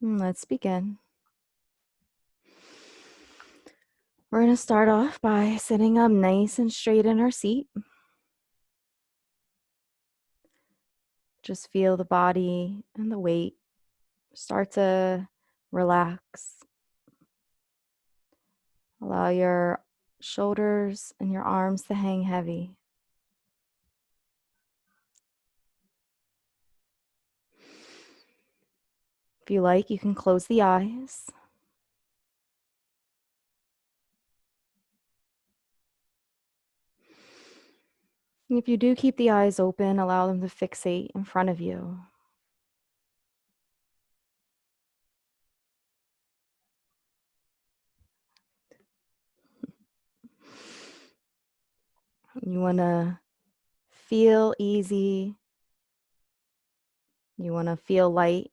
Let's begin. We're going to start off by sitting up nice and straight in our seat. Just feel the body and the weight start to relax. Allow your shoulders and your arms to hang heavy. If you like, you can close the eyes. If you do keep the eyes open, allow them to fixate in front of you. You want to feel easy. You want to feel light.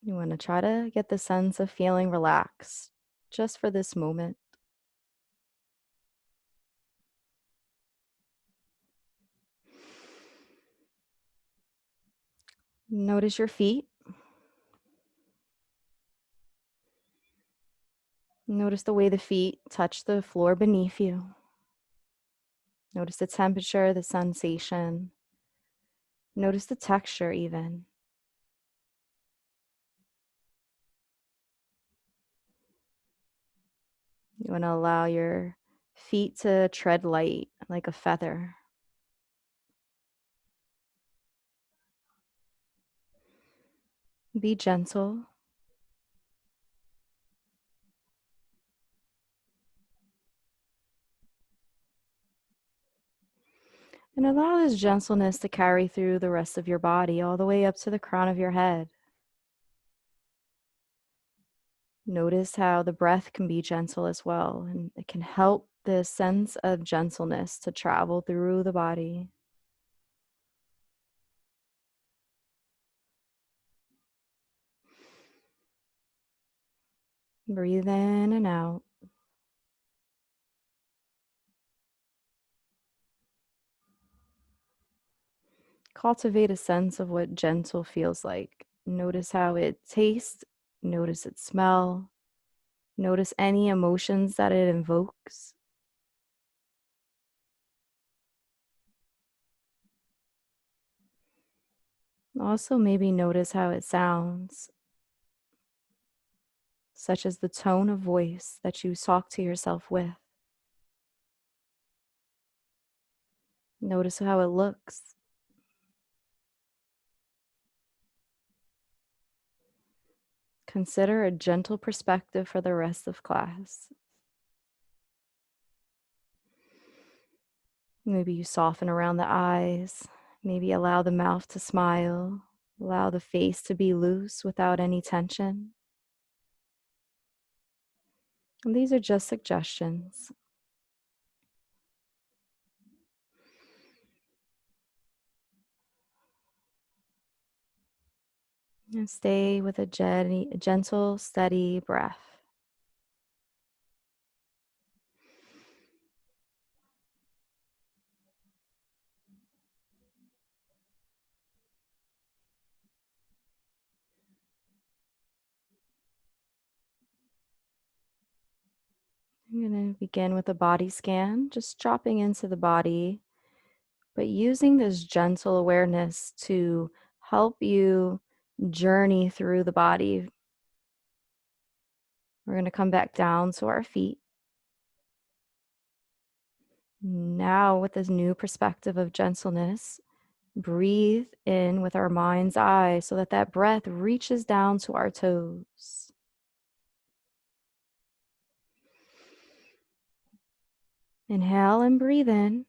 You want to try to get the sense of feeling relaxed just for this moment. Notice your feet. Notice the way the feet touch the floor beneath you. Notice the temperature, the sensation. Notice the texture even. You want to allow your feet to tread light like a feather. Be gentle. And allow this gentleness to carry through the rest of your body, all the way up to the crown of your head. Notice how the breath can be gentle as well, and it can help this sense of gentleness to travel through the body. Breathe in and out. Cultivate a sense of what gentle feels like. Notice how it tastes, notice its smell, notice any emotions that it invokes. Also, maybe notice how it sounds, such as the tone of voice that you talk to yourself with. Notice how it looks. Consider a gentle perspective for the rest of class. Maybe you soften around the eyes. Maybe allow the mouth to smile. Allow the face to be loose without any tension. And these are just suggestions. And stay with a gentle, steady breath. I'm going to begin with a body scan, just dropping into the body, but using this gentle awareness to help you journey through the body. We're going to come back down to our feet. Now, with this new perspective of gentleness, breathe in with our mind's eye so that that breath reaches down to our toes. Inhale and breathe in.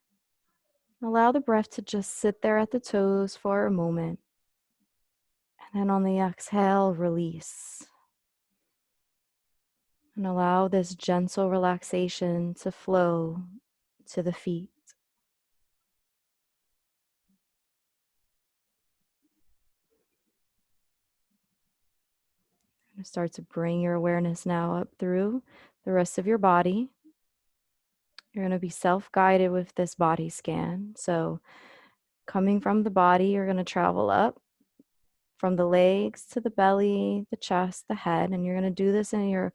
Allow the breath to just sit there at the toes for a moment. And then on the exhale, release. And allow this gentle relaxation to flow to the feet. Start to bring your awareness now up through the rest of your body. You're going to be self-guided with this body scan. So coming from the body, you're going to travel up from the legs to the belly, the chest, the head. And you're going to do this in your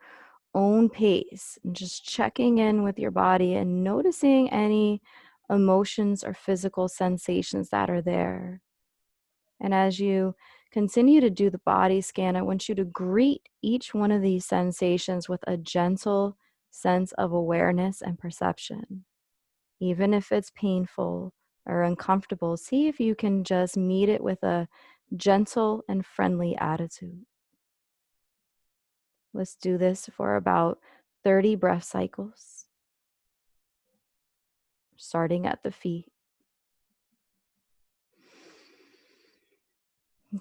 own pace and just checking in with your body and noticing any emotions or physical sensations that are there. And as you continue to do the body scan, I want you to greet each one of these sensations with a gentle sense of awareness and perception. Even if it's painful or uncomfortable, see if you can just meet it with a gentle and friendly attitude. Let's do this for about 30 breath cycles, starting at the feet.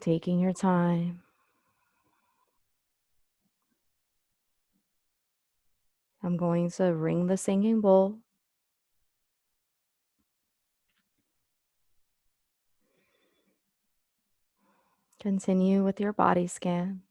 Taking your time. I'm going to ring the singing bowl. Continue with your body scan.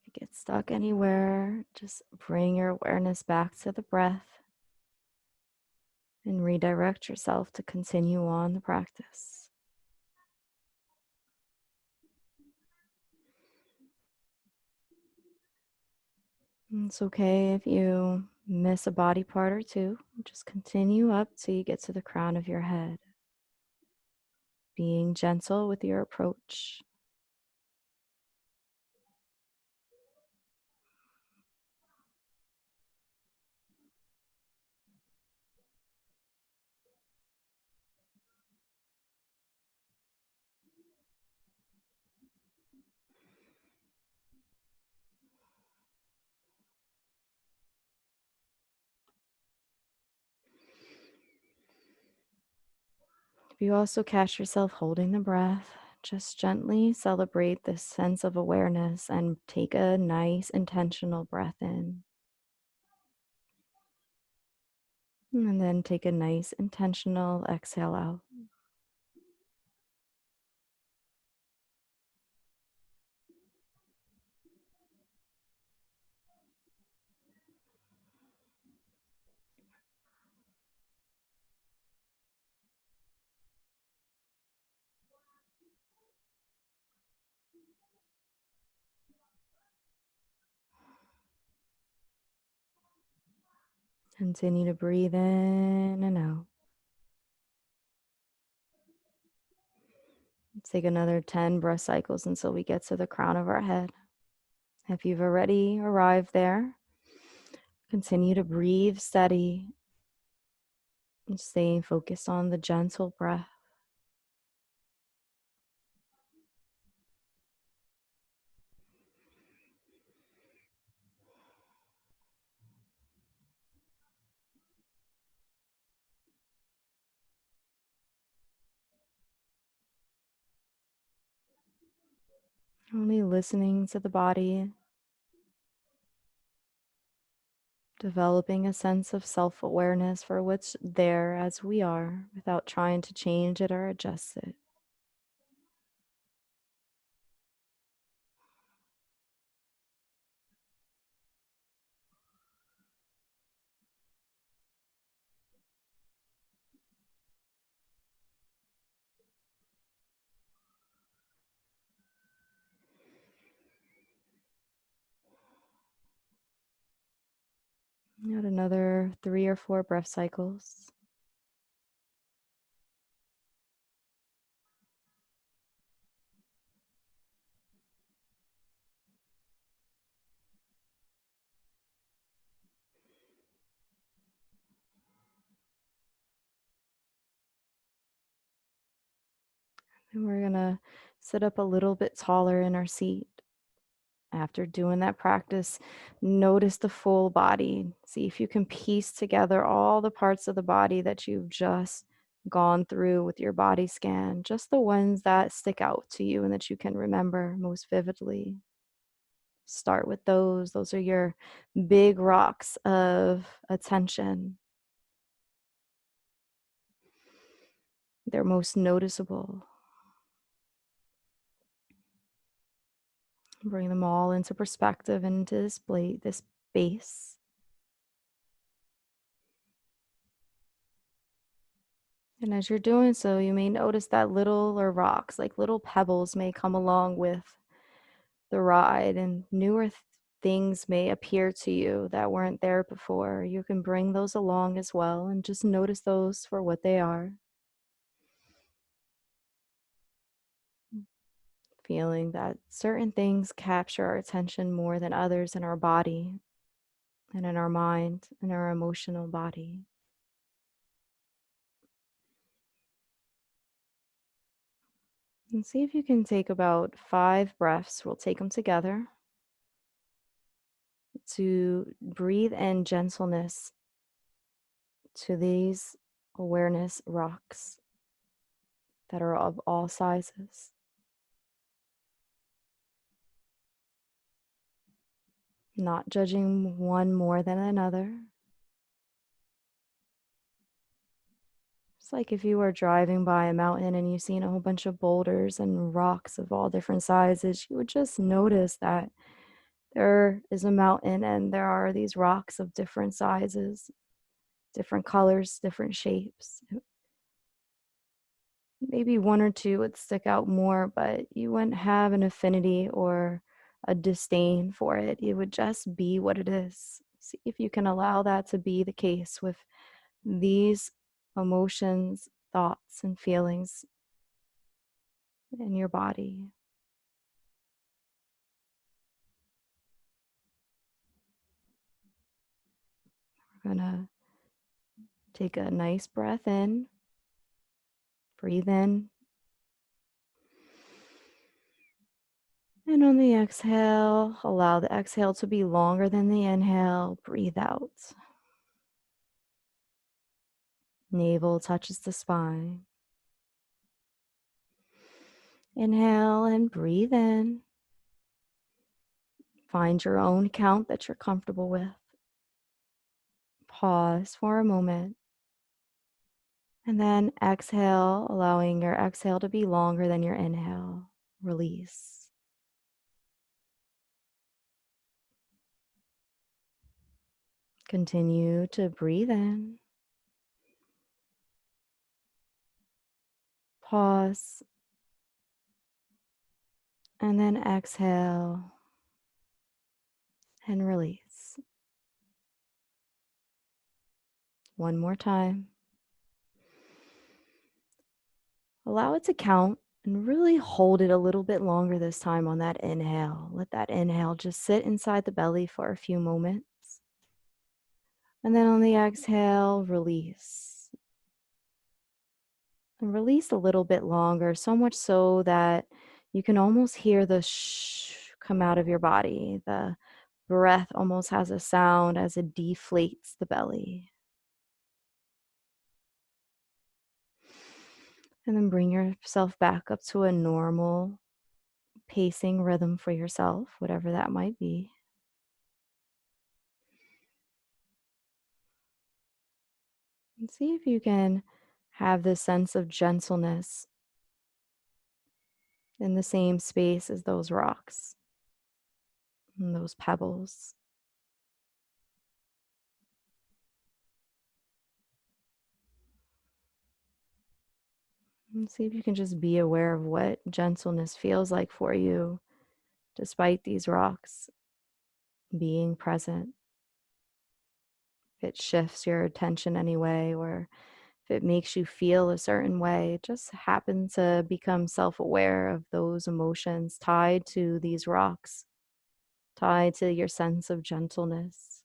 If you get stuck anywhere, just bring your awareness back to the breath and redirect yourself to continue on the practice. It's okay if you miss a body part or two. Just continue up till you get to the crown of your head, being gentle with your approach. If you also catch yourself holding the breath, just gently celebrate this sense of awareness and take a nice intentional breath in. And then take a nice intentional exhale out. Continue to breathe in and out. Let's take another 10 breath cycles until we get to the crown of our head. If you've already arrived there, continue to breathe steady and staying focused on the gentle breath. Only listening to the body, developing a sense of self-awareness for what's there as we are without trying to change it or adjust it. Add another 3 or 4 breath cycles. And we're going to sit up a little bit taller in our seat. After doing that practice, notice the full body. See if you can piece together all the parts of the body that you've just gone through with your body scan, just the ones that stick out to you and that you can remember most vividly. Start with those. Those are your big rocks of attention. They're most noticeable. Bring them all into perspective and into this base. And as you're doing so, you may notice that littler rocks, like little pebbles, may come along with the ride, and newer things may appear to you that weren't there before. You can bring those along as well and just notice those for what they are. Feeling that certain things capture our attention more than others in our body and in our mind and our emotional body. And see if you can take about 5 breaths. We'll take them together to breathe in gentleness to these awareness rocks that are of all sizes, not judging one more than another. It's like if you were driving by a mountain and you've seen a whole bunch of boulders and rocks of all different sizes, you would just notice that there is a mountain and there are these rocks of different sizes, different colors, different shapes. Maybe one or two would stick out more, but you wouldn't have an affinity or a disdain for it. It would just be what it is. See if you can allow that to be the case with these emotions, thoughts, and feelings in your body. We're going to take a nice breath in, breathe in, and on the exhale, allow the exhale to be longer than the inhale. Breathe out. Navel touches the spine. Inhale and breathe in. Find your own count that you're comfortable with. Pause for a moment. And then exhale, allowing your exhale to be longer than your inhale. Release. Continue to breathe in. Pause. And then exhale and release. One more time. Allow it to count and really hold it a little bit longer this time on that inhale. Let that inhale just sit inside the belly for a few moments. And then on the exhale, release. And release a little bit longer, so much so that you can almost hear the shh come out of your body. The breath almost has a sound as it deflates the belly. And then bring yourself back up to a normal pacing rhythm for yourself, whatever that might be. And see if you can have this sense of gentleness in the same space as those rocks and those pebbles. And see if you can just be aware of what gentleness feels like for you, despite these rocks being present. If it shifts your attention anyway, or if it makes you feel a certain way, just happen to become self aware of those emotions tied to these rocks, tied to your sense of gentleness.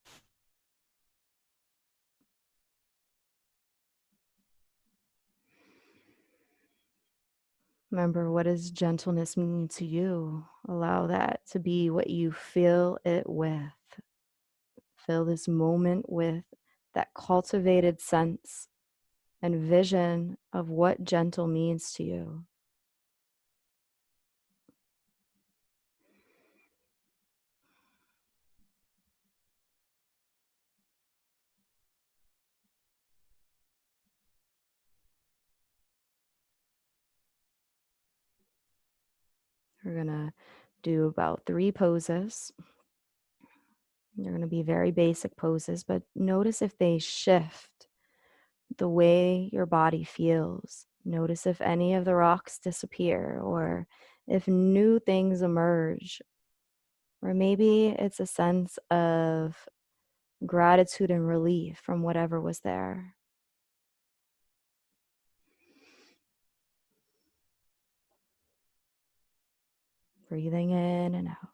Remember, what does gentleness mean to you? Allow that to be what you fill it with. Fill this moment with that cultivated sense and vision of what gentle means to you. We're going to do about 3 poses. They're going to be very basic poses, but notice if they shift the way your body feels. Notice if any of the rocks disappear or if new things emerge. Or maybe it's a sense of gratitude and relief from whatever was there. Breathing in and out.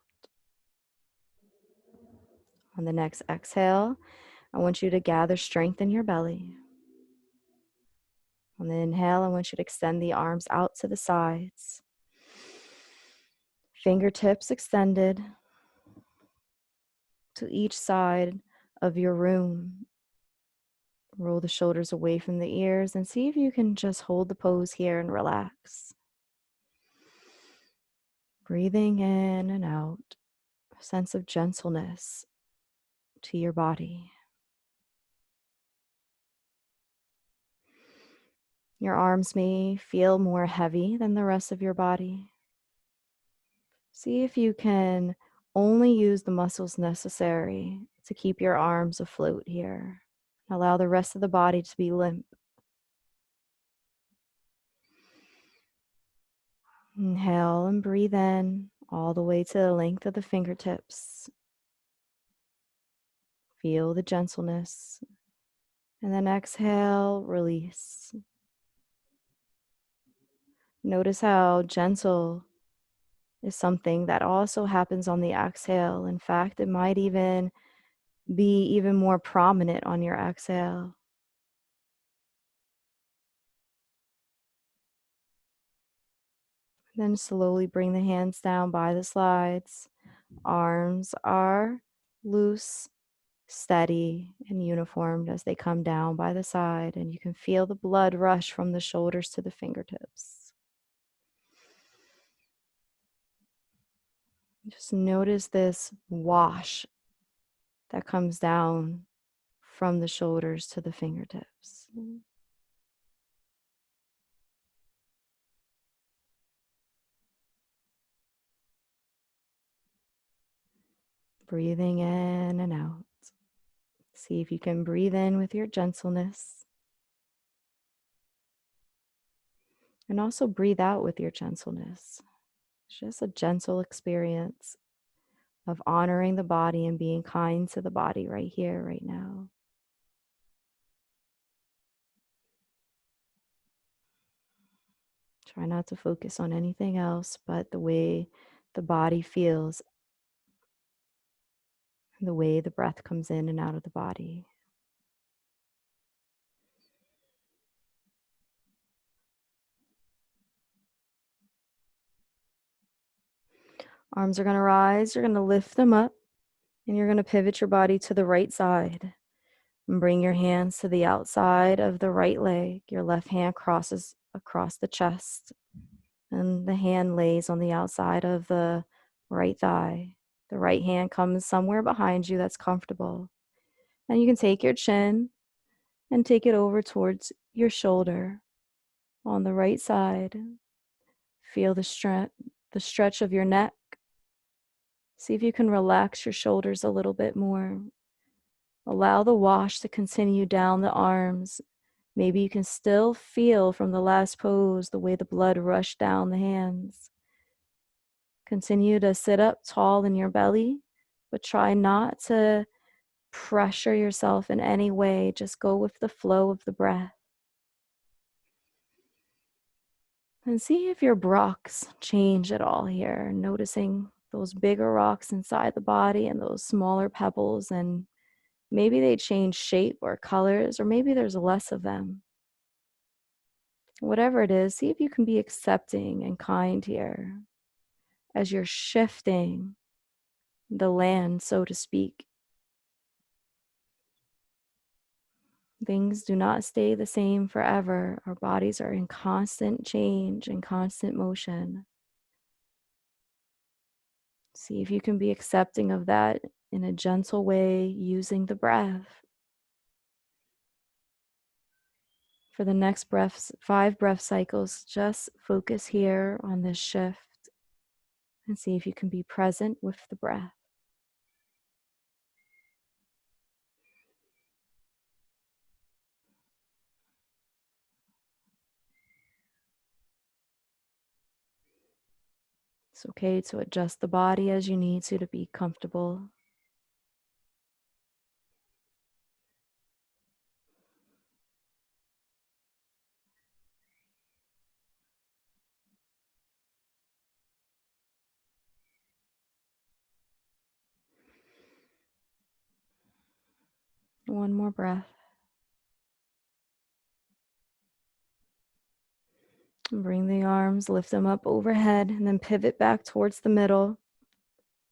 On the next exhale, I want you to gather strength in your belly. On the inhale, I want you to extend the arms out to the sides. Fingertips extended to each side of your room. Roll the shoulders away from the ears and see if you can just hold the pose here and relax. Breathing in and out, a sense of gentleness to your body. Your arms may feel more heavy than the rest of your body. See if you can only use the muscles necessary to keep your arms afloat here. Allow the rest of the body to be limp. Inhale and breathe in all the way to the length of the fingertips. Feel the gentleness. And then exhale, release. Notice how gentle is something that also happens on the exhale. In fact, it might even be even more prominent on your exhale. Then slowly bring the hands down by the sides. Arms are loose, steady, and uniformed as they come down by the side, and you can feel the blood rush from the shoulders to the fingertips. Just notice this wash that comes down from the shoulders to the fingertips. Breathing in and out. See if you can breathe in with your gentleness. And also breathe out with your gentleness. It's just a gentle experience of honoring the body and being kind to the body right here, right now. Try not to focus on anything else but the way the body feels and the way the breath comes in and out of the body. Arms are going to rise. You're going to lift them up and you're going to pivot your body to the right side. And bring your hands to the outside of the right leg. Your left hand crosses across the chest, and the hand lays on the outside of the right thigh. The right hand comes somewhere behind you that's comfortable. And you can take your chin and take it over towards your shoulder on the right side. Feel the stretch of your neck. See if you can relax your shoulders a little bit more. Allow the wash to continue down the arms. Maybe you can still feel from the last pose the way the blood rushed down the hands. Continue to sit up tall in your belly, but try not to pressure yourself in any way. Just go with the flow of the breath. And see if your rocks change at all here, noticing those bigger rocks inside the body and those smaller pebbles, and maybe they change shape or colors, or maybe there's less of them. Whatever it is, see if you can be accepting and kind here as you're shifting the land, so to speak. Things do not stay the same forever. Our bodies are in constant change and constant motion. See if you can be accepting of that in a gentle way using the breath. For the next breaths, 5 breath cycles, just focus here on this shift and see if you can be present with the breath. It's okay to adjust the body as you need to be comfortable. One more breath. And bring the arms, lift them up overhead, and then pivot back towards the middle.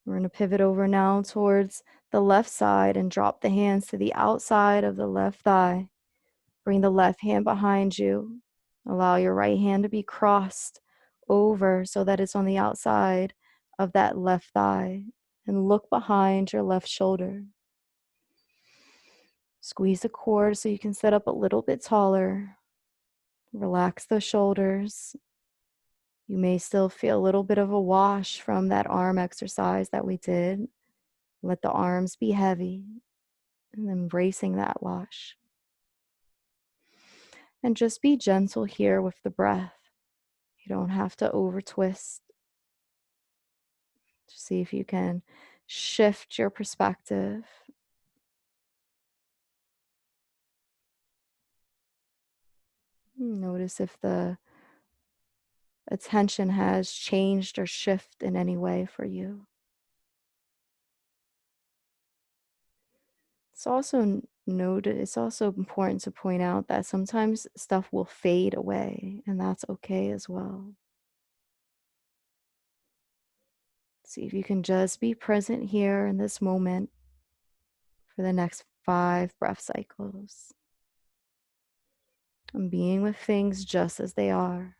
We're going to pivot over now towards the left side and drop the hands to the outside of the left thigh. Bring the left hand behind you. Allow your right hand to be crossed over so that it's on the outside of that left thigh. And look behind your left shoulder. Squeeze the cord so you can sit up a little bit taller. Relax the shoulders. You may still feel a little bit of a wash from that arm exercise that we did. Let the arms be heavy and embracing that wash. And just be gentle here with the breath. You don't have to over twist. Just see if you can shift your perspective. Notice if the attention has changed or shifted in any way for you. It's also important to point out that sometimes stuff will fade away, and that's okay as well. See if you can just be present here in this moment for the next 5 breath cycles. And being with things just as they are.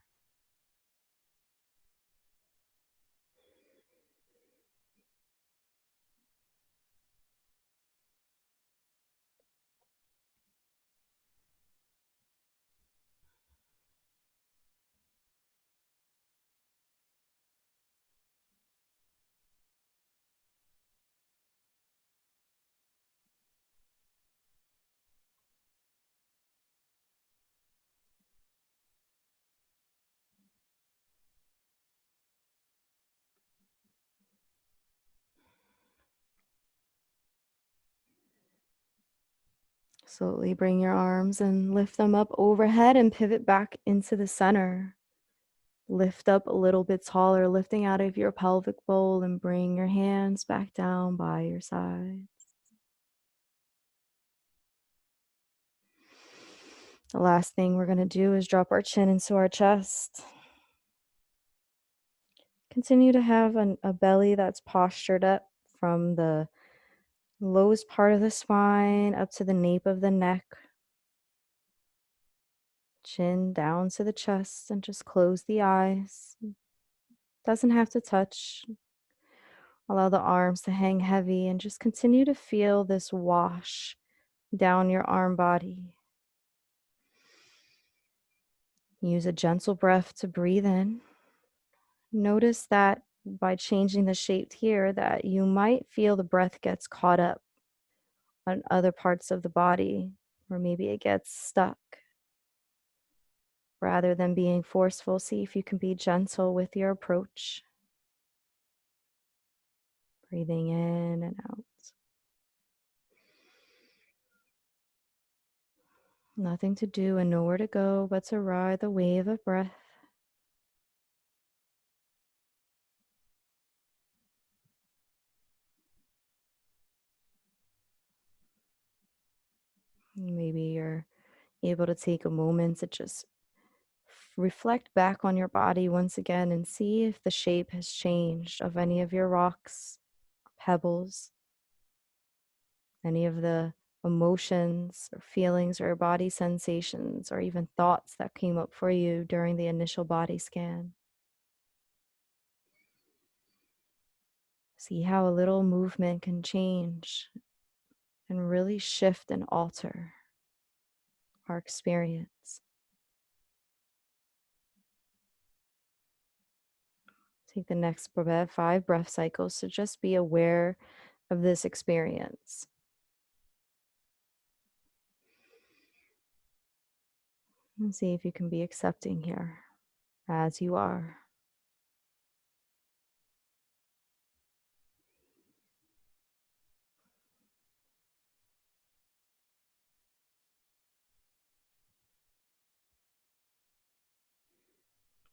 Slowly bring your arms and lift them up overhead and pivot back into the center. Lift up a little bit taller, lifting out of your pelvic bowl and bring your hands back down by your side. The last thing we're going to do is drop our chin into our chest. Continue to have a belly that's postured up from the lowest part of the spine up to the nape of the neck. Chin down to the chest and just close the eyes. Doesn't have to touch. Allow the arms to hang heavy and just continue to feel this wash down your arm body. Use a gentle breath to breathe in. Notice that by changing the shape here that you might feel the breath gets caught up on other parts of the body, or maybe it gets stuck. Rather than being forceful, see if you can be gentle with your approach. Breathing in and out. Nothing to do and nowhere to go but to ride the wave of breath. Maybe you're able to take a moment to just reflect back on your body once again and see if the shape has changed of any of your rocks, pebbles, any of the emotions or feelings or body sensations or even thoughts that came up for you during the initial body scan. See how a little movement can change and really shift and alter our experience. Take the next 5 breath cycles to just be aware of this experience. And see if you can be accepting here as you are.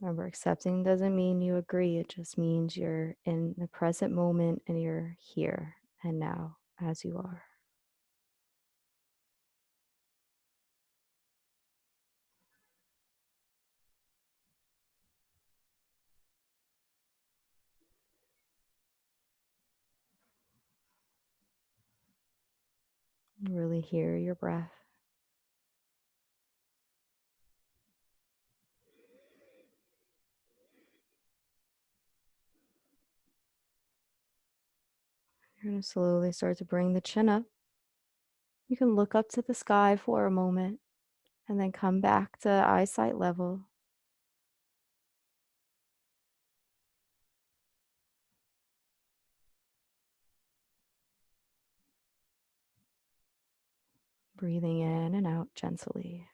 Remember, accepting doesn't mean you agree, it just means you're in the present moment and you're here and now as you are. Really hear your breath. You're going to slowly start to bring the chin up. You can look up to the sky for a moment and then come back to eyesight level. Breathing in and out gently.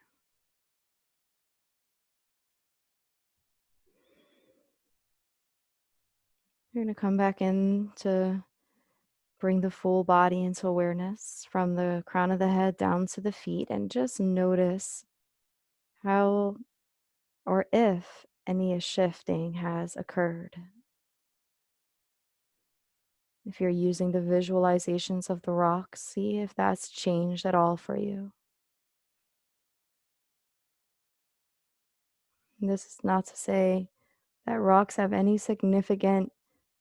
You're going to come back in to bring the full body into awareness from the crown of the head down to the feet and just notice how or if any shifting has occurred. If you're using the visualizations of the rocks, see if that's changed at all for you. And this is not to say that rocks have any significant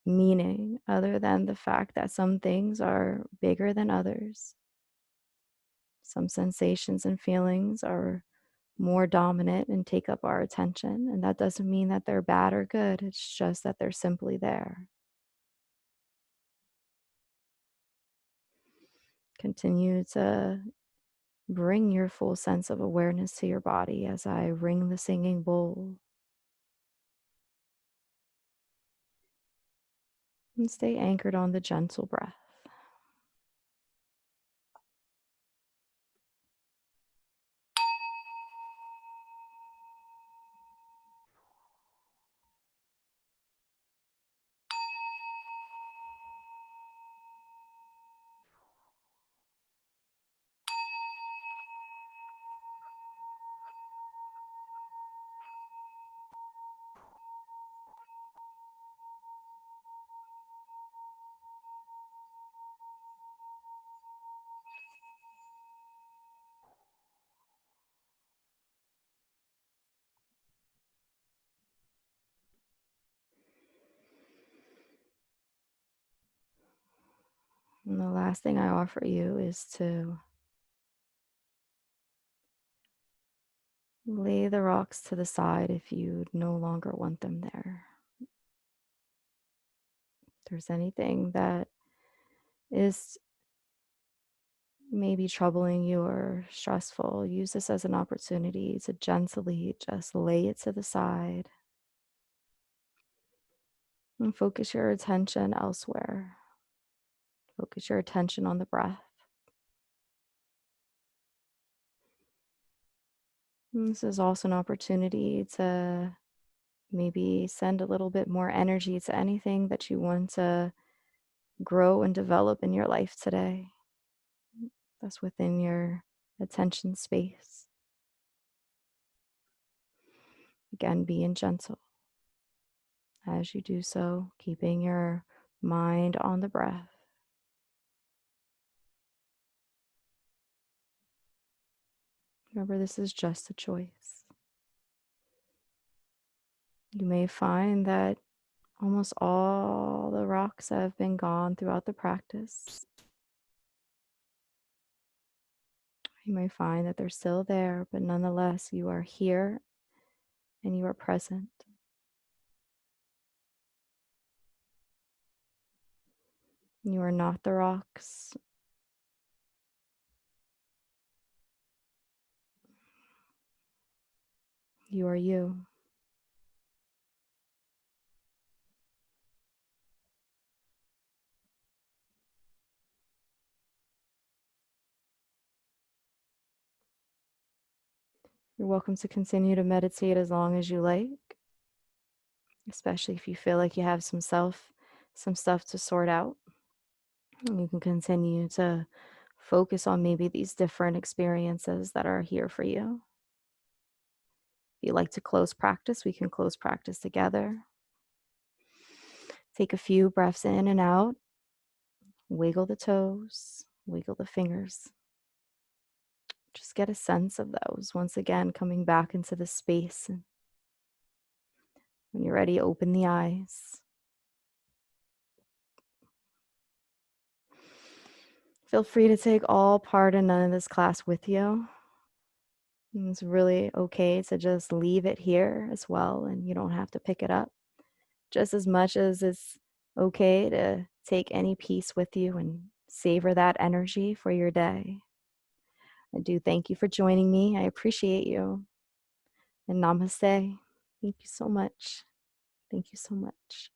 meaning other than the fact that some things are bigger than others. Some sensations and feelings are more dominant and take up our attention. And that doesn't mean that they're bad or good, it's just that they're simply there. Continue to bring your full sense of awareness to your body as I ring the singing bowl. And stay anchored on the gentle breath. And the last thing I offer you is to lay the rocks to the side if you no longer want them there. If there's anything that is maybe troubling you or stressful, use this as an opportunity to gently just lay it to the side and focus your attention elsewhere. Focus your attention on the breath. And this is also an opportunity to maybe send a little bit more energy to anything that you want to grow and develop in your life today. That's within your attention space. Again, being gentle as you do so, keeping your mind on the breath. Remember, this is just a choice. You may find that almost all the rocks have been gone throughout the practice. You may find that they're still there, but nonetheless, you are here and you are present. You are not the rocks. You are you. You're welcome to continue to meditate as long as you like, especially if you feel like you have some stuff to sort out. You can continue to focus on maybe these different experiences that are here for you. If you like to close practice, we can close practice together. Take a few breaths in and out. Wiggle the toes, wiggle the fingers. Just get a sense of those. Once again, coming back into the space. And when you're ready, open the eyes. Feel free to take all part and none of this class with you. And it's really okay to just leave it here as well, and you don't have to pick it up. Just as much as it's okay to take any piece with you and savor that energy for your day. I do thank you for joining me. I appreciate you. And namaste. Thank you so much. Thank you so much.